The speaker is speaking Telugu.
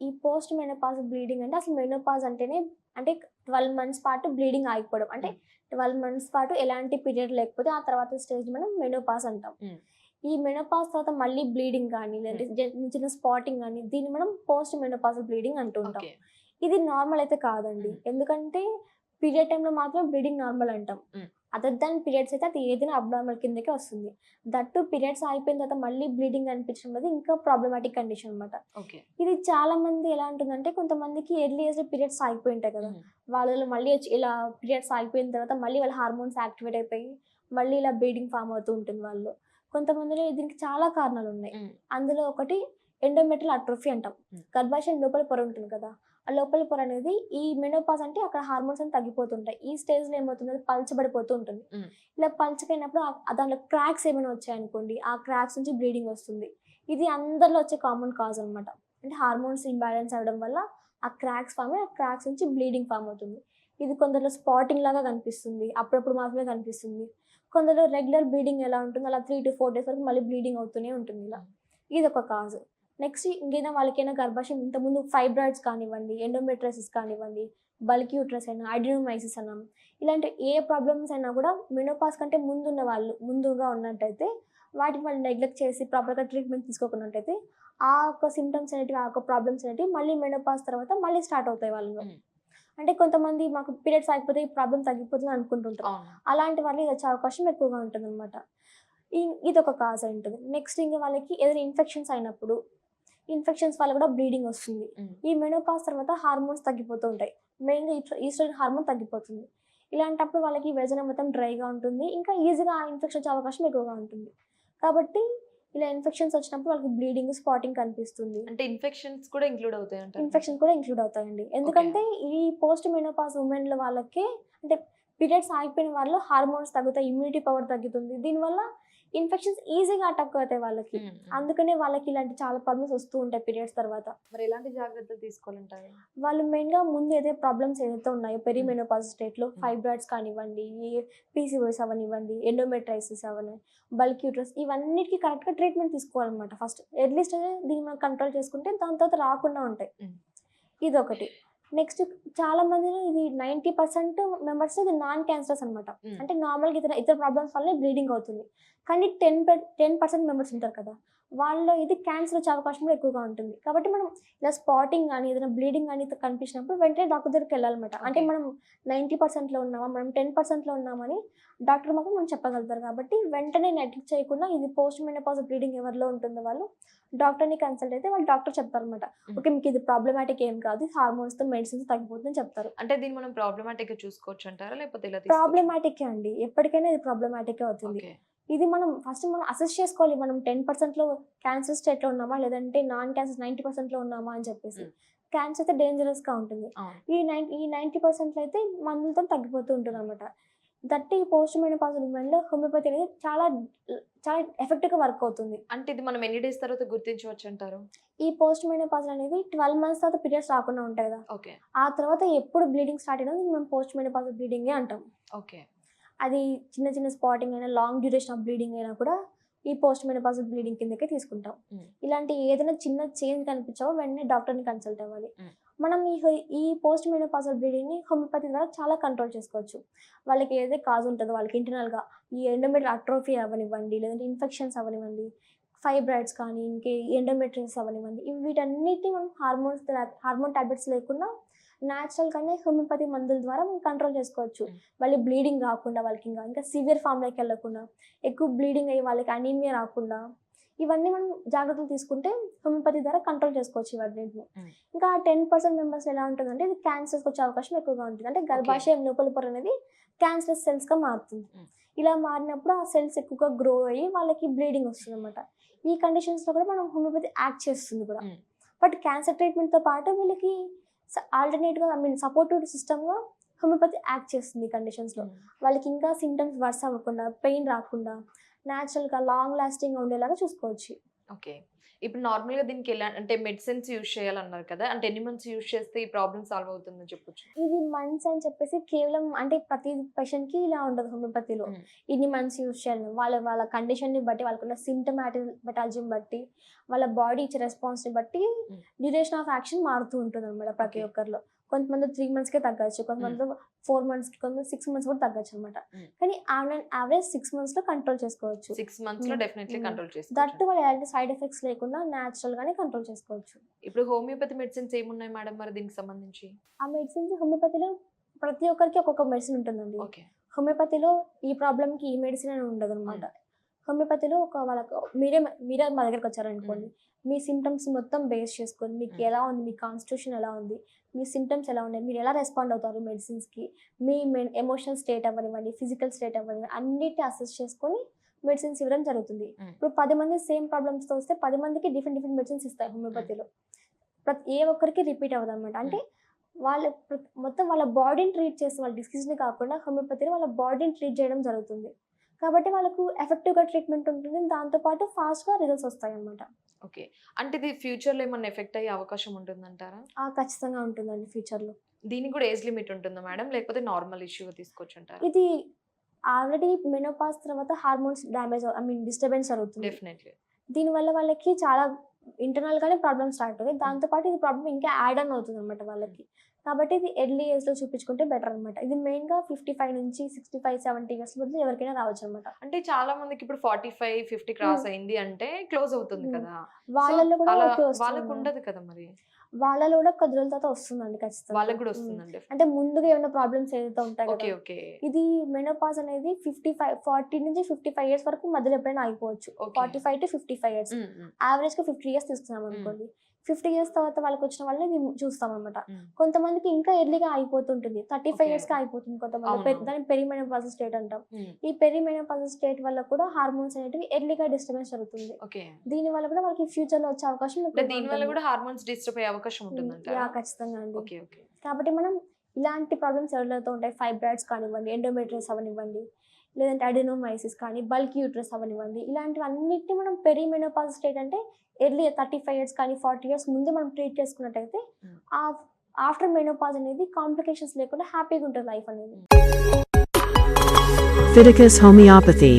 ఈ పోస్ట్ మెనోపాజ్ బ్లీడింగ్ అంటే అసలు మెనోపాజ్ అంటేనే అంటే 12 మంత్స్ పాటు బ్లీడింగ్ ఆగిపోవడం. అంటే హ్మ్. 12 మంత్స్ పాటు ఎలాంటి పీరియడ్ లేకపోతే ఆ తర్వాత స్టేజ్ మనం మెనోపాజ్ అంటాం. హ్మ్. ఈ మెనోపాజ్ తర్వాత మళ్ళీ బ్లీడింగ్ గానీ, హ్మ్. లేదంటే చిన్న చిన్న స్పాటింగ్ గానీ, దీన్ని మనం పోస్ట్ మెనోపాజల్ బ్లీడింగ్ అంటూ ఉంటాం. ఓకే. ఇది నార్మల్ అయితే కాదండి. హ్మ్. ఎందుకంటే పీరియడ్ టైమ్‌లో మాత్రం బ్లీడింగ్ నార్మల్ అంటాం. హ్మ్. అదర్ దాన్ పీరియడ్స్ అయితే అది ఏదైనా అబ్నార్మల్ కిందకే వస్తుంది. దట్ టూ పీరియడ్స్ అయిపోయిన తర్వాత మళ్ళీ బ్లీడింగ్ అనిపించడం అనేది ఇంకా ప్రాబ్లమాటిక్ కండిషన్ అనమాట. ఓకే. ఇది చాలా మంది ఎలా ఉంటుందంటే కొంతమందికి ఎర్లీ ఏజ్‌లో పీరియడ్స్ ఆగిపోయి ఉంటాయి కదా! హ్మ్. వాళ్ళలో మళ్ళీ వచ్చి ఇలా పీరియడ్స్ ఆగిపోయిన తర్వాత మళ్ళీ వాళ్ళ హార్మోన్స్ యాక్టివేట్ అయిపోయి మళ్ళీ ఇలా బ్లీడింగ్ ఫార్మ్ అవుతూ ఉంటుంది వాళ్ళలో. కొంతమందిలో దీనికి చాలా కారణాలున్నాయి. హ్మ్. అందులో ఒకటి ఎండోమెట్రియల్ అట్రోఫీ అంటాం. హ్మ్. గర్భాశయం లోపల పొర ఉంటుంది కదా! ఆ లోపల పొర అనేది ఈ మెనోపాజ్ అంటే అక్కడ హార్మోన్స్ అన్ని తగ్గిపోతుంటాయి. ఈ స్టేజ్‌లో ఏమవుతుంది అది పలచబడిపోతూ ఉంటుంది. హ్మ్. ఇలా పలచపోయినప్పుడు దాంట్లో క్రాక్స్ ఏమైనా వచ్చాయనుకోండి, ఆ క్రాక్స్ నుంచి బ్లీడింగ్ వస్తుంది. ఇది అందరిలో వచ్చే కామన్ కాజ్ అనమాట. అంటే హార్మోన్స్ ఇంబాలెన్స్ అవ్వడం వల్ల ఆ క్రాక్స్ ఫార్మ్ అయ్యి, ఆ క్రాక్స్ నుంచి బ్లీడింగ్ ఫార్మ్ అవుతుంది. ఇది కొందరిలో స్పాటింగ్ లాగా కనిపిస్తుంది. అప్పుడప్పుడు మాత్రమే కనిపిస్తుంది. కొందరిలో రెగ్యులర్ బ్లీడింగ్ ఎలా ఉంటుందో అలా 3-4 డేస్ వరకు మళ్ళీ బ్లీడింగ్ అవుతూనే ఉంటుంది ఇలా. హ్మ్. ఇదొక కాజ్. నెక్స్ట్ ఇంకేదైనా వాళ్ళకైనా గర్భాశయం ఇంతకుముందు ఫైబ్రాయిడ్స్ కానివ్వండి, ఎండోమెట్రియోసిస్ కానివ్వండి, బల్కీ యూట్రస్ అయినా, అడినోమైసిస్ అన్నా ఇలాంటి ఏ ప్రాబ్లమ్స్ అయినా కూడా మెనోపాజ్ కంటే ముందున్న వాళ్ళు ముందుగా ఉన్నట్టయితే వాటిని వాళ్ళు నెగ్లెక్ట్ చేసి ప్రాపర్‌గా ట్రీట్మెంట్ తీసుకోకున్నట్టయితే ఆ యొక్క సింప్టమ్స్ అనేటివి, ఆ యొక్క ప్రాబ్లమ్స్ అనేటివి మళ్ళీ మెనోపాజ్ తర్వాత మళ్ళీ స్టార్ట్ అవుతాయి వాళ్ళలో. హ్మ్. అంటే కొంతమంది మాకు పీరియడ్స్ ఆగిపోతే ఈ ప్రాబ్లమ్ తగ్గిపోతుంది అనుకుంటుంటారు. అవును. అలాంటి వాళ్ళు ఇది వచ్చే అవకాశం ఎక్కువగా ఉంటుందనమాట. ఇ ఇదొక కాజ్ అయుంటది. నెక్స్ట్ ఇంక వాళ్ళకి ఏదైనా ఇన్ఫెక్షన్స్ అయినప్పుడు, ఇన్ఫెక్షన్స్ వల్ల కూడా బ్లీడింగ్ వస్తుంది. హ్మ్. ఈ మెనోపాజ్ తర్వాత హార్మోన్స్ తగ్గిపోతూ ఉంటాయి. మెయిన్‌గా ఈస్ట్రోజన్ హార్మోన్ తగ్గిపోతుంది. ఇలాంటప్పుడు వాళ్ళకి వెజన మొత్తం డ్రైగా ఉంటుంది. ఇంకా ఈజీగా ఆ ఇన్ఫెక్షన్ వచ్చే అవకాశం ఎక్కువగా ఉంటుంది. కాబట్టి ఇలా ఇన్ఫెక్షన్స్ వచ్చినప్పుడు వాళ్ళకి బ్లీడింగ్, స్పాటింగ్ కనిపిస్తుంది. అంటే ఇన్ఫెక్షన్స్ కూడా ఇంక్లూడ్ అవుతాయంటారు దీంట్లో? ఇన్ఫెక్షన్స్ కూడా ఇంక్లూడ్ అవుతాయండి. ఓకే. ఎందుకంటే ఈ పోస్ట్ మెనోపాజ్ వుమెన్‌లో వాళ్ళకి అంటే పీరియడ్స్ ఆగిపోయిన వాళ్ళలో హార్మోన్స్ తగ్గుతాయి. ఇమ్యూనిటీ పవర్ తగ్గుతుంది. దీనివల్ల ఇన్ఫెక్షన్స్ ఈజీగా అటాక్ అవుతాయి వాళ్ళకి. హ్మ్. హ్మ్. అందుకనే వాళ్ళకి ఇలాంటి చాలా ప్రాబ్లమ్స్ వస్తూ ఉంటాయి పీరియడ్స్ తర్వాత. మరి ఎలాంటి జాగ్రత్తలు తీసుకోవాలంటారు? వాళ్ళు మెయిన్‌గా ముందు ఏదైతే ప్రాబ్లమ్స్ ఏదైతే ఉన్నాయో హ్మ్. పెరిమెనోపాజ్ స్టేట్‌లో హ్మ్. ఫైబ్రాయిడ్స్ కానివ్వండి, ఈ పీసీఓఎస్ అవ్వనివ్వండి, ఎండోమెట్రైసిస్ బల్క్ యూట్రస్ ఇవన్నిటికి కరెక్ట్‌గా ట్రీట్మెంట్ తీసుకోవాలన్నమాట ఫస్ట్. ఎర్లీ స్టేజ్‌లో దీన్ని మనం కంట్రోల్ చేసుకుంటే దాని తర్వాత రాకుండా ఉంటాయి. హ్మ్. ఇదొకటి. నెక్స్ట్ చాలా మందిలో ఇది 90% మెంబర్స్‌లో ఇది నాన్ క్యాన్సరస్ అనమాట. హ్మ్. అంటే నార్మల్‌గా ఇతర ఇతర ప్రాబ్లమ్స్ వల్లే బ్లీడింగ్ అవుతుంది. కానీ 10% మెంబర్స్ ఉంటారు కదా! వాళ్ళలో ఇది క్యాన్సర్ వచ్చే అవకాశం కూడా ఎక్కువగా ఉంటుంది. కాబట్టి మనం ఇలా స్పాటింగ్ గాని, ఏదైనా బ్లీడింగ్ గాని కనిపించినప్పుడు వెంటనే డాక్టర్ దగ్గరికెళ్ళాలన్నమాట. అంటే ఓకే. మనం 90%లో ఉన్నామా, మనం 10%లో ఉన్నామని డాక్టర్ మాత్రం మనకు చెప్పగలుగుతారు. కాబట్టి వెంటనే నెగ్లెక్ట్ చేయకుండా ఇది పోస్ట్ మెనోపాజ్ బ్లీడింగ్ ఎవరిలో ఉంటుందో వాళ్ళు డాక్టర్‌ని కన్సల్ట్ అయితే వాళ్ళు డాక్టర్ చెప్తారన్నమాట. హ్మ్. ఓకే. మీకిది ప్రాబ్లమాటిక్ ఏం కాదు. హార్మోన్స్‌తో మెడిసిన్స్ తగ్గిపోతుందని చెప్తారు. అంటే దీన్ని మనం ప్రాబ్లమాటిక్‌గా చూసుకోవచ్చంటారా? లేకపోతే ఇలా తీసుకోవచ్చా? ప్రాబ్లమాటికే అండి. ఎప్పటికైనా ఇది ప్రాబ్లమాటికే అవుతుంది. ఓకే. ఇది మనం అసెస్ చేసుకోవాలి. మనం 10%లో క్యాన్సర్ స్టేట్‌లో ఉన్నామా? లేదంటే నాన్ క్యాన్సర్ 90%లో ఉన్నామా? అని చెప్పేసి. హ్మ్. క్యాన్సర్ అయితే డేంజరస్‌గా ఉంటుంది. అవును. ఈ 90% అయితే మందులతోని తగ్గిపోతూ హ్మ్. ఉంటుందనమాట. దట్ ఈ పోస్ట్ మెనోపాజ్ వుమెన్‌లో హోమియోపతి అనేది చాలా ఎఫెక్టివ్‌గా వర్క్ అవుతుంది. అంటే ఇది మనం ఎన్ని డేస్ తర్వాత గుర్తించవచ్చంటారు? ఈ పోస్ట్ మెనోపాజ్ అనేది 12 మంత్స్ తర్వాత పీరియడ్స్ రాకుండా ఉంటాయి గదా! ఓకే. ఆ తర్వాత ఎప్పుడు బ్లీడింగ్ స్టార్ట్ అయినా దీన్ని మనం పోస్ట్ మెనోపాజ్ బ్లీడింగే అంటాం. ఓకే. అది చిన్న చిన్న స్పాటింగ్ అయినా, లాంగ్ డ్యూరేషన్ ఆఫ్ బ్లీడింగ్ అయినా కూడా ఈ పోస్ట్ మెనోపాజ్ బ్లీడింగ్ కిందకే తీసుకుంటాం. హ్మ్. ఇలాంటి ఏదైనా చిన్న చేంజ్ కనిపించావో వెంటనే డాక్టర్‌ని కన్సల్ట్ అవ్వాలి. హ్మ్. మనం ఈ పోస్ట్ మెనోపాజల్ బ్లీడింగ్‌ని హోమియోపతి ద్వారా చాలా కంట్రోల్ చేసుకోవచ్చు. వాళ్ళకి ఏదైతే కాజ్ ఉంటదో వాళ్ళకి ఇంటర్నల్‌గా ఈ ఎండోమెట్రియల్ అట్రోఫీ అవ్వనివ్వండి, లేదంటే ఇన్ఫెక్షన్స్ అవ్వనివ్వండి, ఫైబ్రాయిడ్స్ కానీ, ఎండోమెట్రియోసిస్ అవ్వనివ్వండి, వీటన్నిటిని మనం హార్మోన్ టాబ్లెట్స్ లేకుండా నేచురల్‌గానే హోమియోపతి మందుల ద్వారా మనం కంట్రోల్ చేసుకోవచ్చు. హ్మ్. మళ్ళీ బ్లీడింగ్ రాకుండా వాళ్ళకి ఇంకా సివియర్ ఫార్మ్‌లోకి వెళ్ళకుండా, ఎక్కువ బ్లీడింగ్ అయ్యి వాళ్ళకి అనీమియా రాకుండా, ఇవన్నీ మనం జాగ్రత్తలు తీసుకుంటే హోమియోపతి ద్వారా కంట్రోల్ చేసుకోవచ్చు ఇవన్నిటిని. హ్మ్. ఇంకా 10% మెంబర్స్‌లో ఎలా ఉంటుందంటే ఇది క్యాన్సర్స్ వచ్చే అవకాశం ఎక్కువగా ఉంటుంది. అంటే ఓకే. గర్భాశయం లోపల పొర అనేది క్యాన్సరస్ సెల్స్‌గా మారుతుంది. హ్మ్. ఇలా మారినప్పుడు ఆ సెల్స్ ఎక్కువగా గ్రో అయ్యి వాళ్ళకి బ్లీడింగ్ వస్తుందన్నమాట. ఈ కండిషన్స్‌లో కూడా మనం హోమియోపతి యాక్ట్ చేస్తుంది కూడా. హ్మ్. బట్ క్యాన్సర్ ట్రీట్మెంట్‌తో పాటు వీళ్ళకి ఆల్టర్‌నేట్‌గా సపోర్టివ్ సిస్టమ్‌గా హోమియోపతి యాక్ట్ చేస్తుంది ఈ కండిషన్స్‌లో. హ్మ్. వాళ్ళకి ఇంకా సింప్టమ్స్ వర్స్ అవ్వకుండా, పెయిన్ రాకుండా, నేచురల్‌గా లాంగ్ లాస్టింగ్‌గా ఉండేలాగా చూసుకోవచ్చు. ఓకే. ఇప్పుడు నార్మల్‌గా దీనికి ఎలా అంటే మెడిసిన్స్ యూజ్ చేయాలన్నారు కదా! అంటే ఎన్ని మంత్స్ యూజ్ చేస్తే ఈ ప్రాబ్లమ్ సాల్వ్ అవుతుందని చెప్పొచ్చు? ఇది మంత్స్ అని చెప్పేసి కేవలం అంటే ప్రతి పేషెంట్‌కి ఇలా ఉండదు హోమియోపతిలో. హ్మ్. ఇన్ని మంత్స్ యూజ్ చేయాలని. వాళ్ళ వాళ్ళ కండిషన్‌ని బట్టి, వాళ్ళకున్న సింప్టమాటిజంని బట్టి, వాళ్ళ బాడీ ఇచ్చే రెస్పాన్స్‌ని బట్టి హ్మ్. డ్యూరేషన్ ఆఫ్ యాక్షన్ మారుతూ ఉంటుందన్నమాట ప్రతి ఓకే. ఒక్కరిలో. కొంతమంది 3 మంత్స్‌కే తగ్గొచ్చు. హ్మ్. కొంతమంది 4 మంత్స్‌కి, కొంతమంది 6 మంత్స్ కూడా తగ్గొచ్చనమాట. హ్మ్. కానీ యావరేజ్ 6 మంత్స్‌లో కంట్రోల్ చేసుకోవచ్చు. 6 మంత్స్‌లో హ్మ్. డెఫినైట్‌లీ హ్మ్. కంట్రోల్ దట్టు చేసుకోవచ్చు. వాళ్ళు ఎలాంటి సైడ్ ఎఫెక్ట్స్ లేకుండా నేచురల్‌గానే కంట్రోల్ చేసుకోవచ్చు. ఇప్పుడు హోమియోపతి మెడిసిన్స్ ఏమున్నాయి మేడం మరి దీనికి సంబంధించి? ఆ మెడిసిన్స్ హోమియోపతిలో ప్రతి ఒక్కరికి ఒక్కొక్క మెడిసిన్ ఉంటుందండి. ఓకే. హోమియోపతిలో ఈ ప్రాబ్లమ్‌కి ఈ మెడిసిన్ అని ఉండదనమాట. హ్మ్. హోమియోపతిలో ఒక వాళ్ళకు మీరే మా దగ్గరకొచ్చారనుకోండి. హ్మ్. మీ సింప్టమ్స్ మొత్తం బేస్ చేసుకొని మీకు హ్మ్. ఎలా ఉంది, మీ కాన్స్టిట్యూషన్ ఎలా ఉంది, మీ సింప్టమ్స్ ఎలా ఉన్నాయి, మీరు ఎలా రెస్పాండ్ అవుతారు మెడిసిన్స్‌కి, మీ ఎమోషనల్ స్టేట్ అవ్వనివ్వండి, ఫిజికల్ స్టేట్ అవ్వనివ్వండి, అన్నిటిని అసెస్ చేసుకొని మెడిసిన్స్ ఇవ్వడం జరుగుతుంది. హ్మ్. ఇప్పుడు 10 మంది సేమ్ ప్రాబ్లమ్స్‌తో వస్తే 10 మందికి డిఫరెంట్ మెడిసిన్స్ ఇస్తాయి హ్మ్. హోమియోపతిలో. ఏ ఒక్కరికి రిపీట్ అవ్వదనమాట. అంటే హ్మ్. వాళ్ళ మొత్తం వాళ్ళ బాడీని ట్రీట్ చేస్తే వాళ్ళ డిసీజ్‌ని కాకుండా హోమియోపతిలో వాళ్ళ బాడీని ట్రీట్ చేయడం జరుగుతుంది. కాబట్టి వాళ్ళకు ఎఫెక్టివ్‌గా ట్రీట్మెంట్ ఉంటుంది. దాంతో పాటు ఫాస్ట్‌గా రిజల్ట్స్ వస్తాయన్నమాట. ఓకే. అంటే ఇది ఫ్యూచర్‌లో ఏమన్నా ఎఫెక్ట్ అయ్యే అవకాశం ఉంటుందంటారా? ఖచ్చితంగా ఉంటుందండి ఫ్యూచర్‌లో. దీనికి కూడా ఏజ్ లిమిట్ ఉంటుందా మేడం? లేకపోతే నార్మల్ ఇష్యూగా తీసుకోవచ్చంటారా? ఇది ఆల్రెడీ మెనోపాజ్ తర్వాత హార్మోన్స్ డిస్టర్బెన్స్ జరుగుతుంది. డెఫినైట్‌లీ. దీనివల్ల వాళ్ళకి చాలా ఇంటర్నల్‌గానే ప్రాబ్లమ్ స్టార్ట్ అవుతాయి. దాంతో పాటు ఇది ప్రాబ్లమ్ ఇంకా యాడ్ ఆన్ అవుతుందన్నమాట వాళ్ళకి. కాబట్టి ఇది ఎర్లీ ఏజ్‌లో చూపించుకుంటే బెటర్ అనమాట. ఇది మెయిన్‌గా 55 నుంచి 65, 70 ఇయర్స్ మధ్యలో ఎవరికైనా రావచ్చనమాట. అంటే చాలా మందికి ఇప్పుడు 45, 50 క్రాస్ హ్మ్. అయింది అంటే క్లోజ్ అవుతుంది హ్మ్. కదా! సో, వాళ్ళలో కూడా అలా ఓకే వాళ్ళకి వస్తుందన్నమాట. ఉండదు కదా మరి. వాళ్ళలో కూడా కొద్ది రోజుల తర్వాత వస్తుందండి ఖచ్చితంగా. వాళ్ళకి కూడా హ్మ్. వస్తుందండి. అంటే ముందుగా ఏమైనా ప్రాబ్లమ్స్ ఏదైతే ఉంటాయి ఓకే. కదా! ఓకే. ఇది మెనోపాజ్ అనేది 40 నుంచి 55 ఇయర్స్ వరకు మధ్యలో ఎప్పుడైనా ఆగిపోవచ్చు. ఓకే. 45-55 ఇయర్స్. హ్మ్. హ్మ్. యావరేజ్‌గా 50 ఇయర్స్ హ్మ్. తీసుకున్నామనుకోండి. 50 ఇయర్స్ తర్వాత వాళ్ళకొచ్చిన వాళ్ళని ఇది చూస్తామనమాట. హ్మ్. కొంతమందికి ఇంకా ఎర్లీగా ఆగిపోతుంటుంది. 35 ఓకే. ఇయర్స్‌కి ఆగిపోతుంది కొంతమంది. అవునవును. దాన్ని పెరిమెనోపాజల్ స్టేట్ అంటాం. హ్మ్. ఈ పెరిమెనోపాజల్ స్టేట్ వల్ల కూడా హార్మోన్స్ అనేటివి ఎర్లీగా డిస్టర్బెన్స్ జరుగుతుంది. ఓకే. దీనివల్ల కూడా వాళ్ళకి ఫ్యూచర్‌లో వచ్చే అవకాశం అంటే ఎక్కువగా దీనివల్ల ఉంటుంది. కూడా హార్మోన్స్ డిస్టర్బ్ అయ్యే అవకాశం ఉంటుందంటారా? ఖచ్చితంగా అండి. ఓకే. ఓకే. కాబట్టి మనం ఇలాంటి ప్రాబ్లమ్స్ ఎవరితో ఉంటాయి ఫైబ్రాయిడ్స్ కానివ్వండి, ఎండోమెట్రియస్ అవ్వనివ్వండి, లేదంటే అడెనోమైసిస్ కానీ, బల్కీ యూట్రస్ అవ్వనివ్వండి, ఇలాంటివన్నిటిని మనం పెరిమెనోపాజ్ స్టేట్ అంటే ఎర్లీ 35 ఇయర్స్ కానీ, 40 ఇయర్స్ ముందే మనం ట్రీట్ చేసుకున్నట్టయితే హ్మ్. ఆఫ్టర్ మెనోపాజ్ అనేది కాంప్లికేషన్స్ లేకుండా హ్యాపీగా ఉంటుంది లైఫ్ అనేది. Fiticus Homeopathy